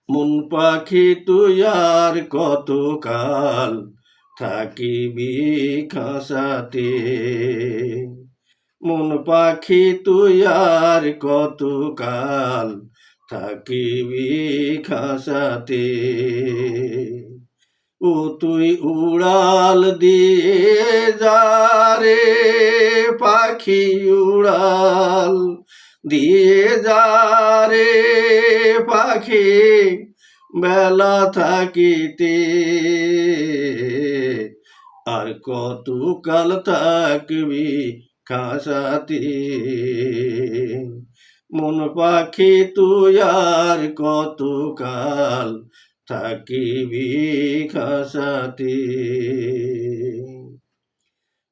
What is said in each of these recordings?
মন পাখি তুই আর কতকাল থাকিবি খাসাতে। মন পাখি তুই আর কতকাল থাকিবি খাসাতে। ও তুই উড়াল দিয়ে যা রে পাখি, উড়াল দিয়ে যা রে পাখি বেলা থাকিতে। আর কতকাল থাকবি খাসাতে। মন পাখি তুই আর কতকাল থাকিবি খাসাতে।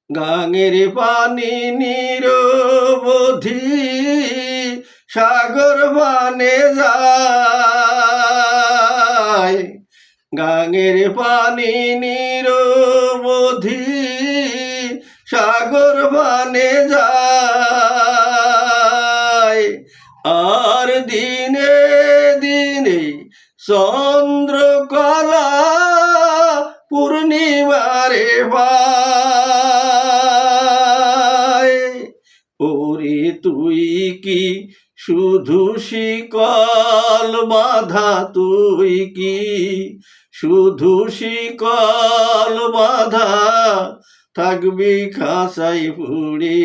গাঙের পানি নিরবধি সাগর বানে যায়। গাঙের পানি নিরবধি সাগর বানে যায়। আর দিনে দিনে চন্দ্রকলা পূর্ণিমারে পায়। ওরে তুই কি শুধু শিকল বাঁধা, তুই কি শুধু শিকল বাঁধা থাকবি খাসাই পুড়ে।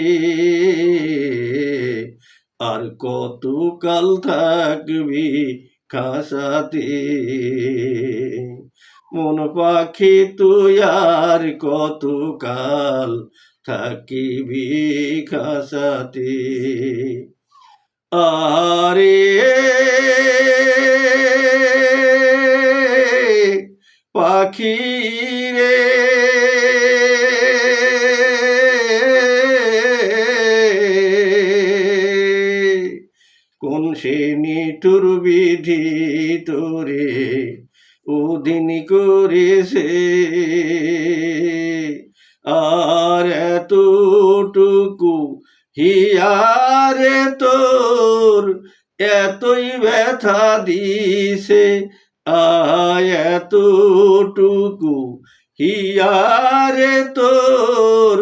আর কতকাল থাকবি খাসাতে। মন পাখি তুই আর কতকাল থাকিবি খাসাতে। আরে পাখি রে, কোন সে নিঠুর বিধি তোরে ওদিন করেছে। আর এতটুকু হিয়ারে তোর এতই ব্যথা দিছে। আয় এতটুকু হিয়ারে তোর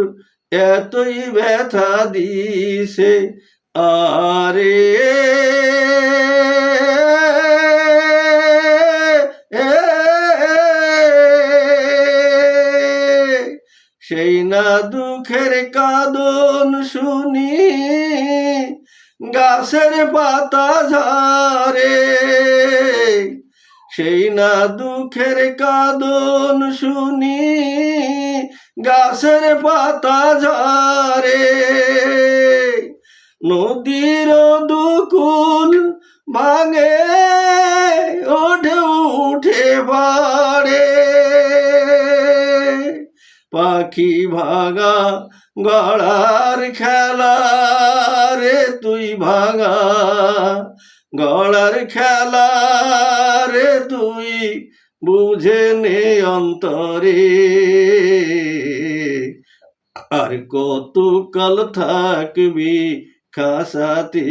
এতই ব্যথা দিছে। আরে সেই না দুঃখের কাঁদন শুনি গাছের পাতা ঝরে। সেই না দুঃখের কাঁদন শুনি গাছের পাতা ঝরে। নদীর দুকুল ভাঙে ওঠে উঠে পাড়ে। পাখি ভাঙা গড়ার খেলা রে তুই ভাঙা গড়ার খেলা রে তুই বুঝে নে অন্তরে। আর কতকাল থাকবি খাসাতে।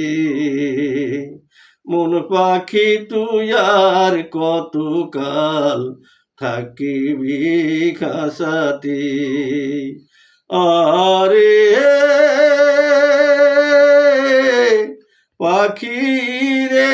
মন পাখি তুই আর কতকাল থাকিবি খাসাতে। আরে পাখি রে।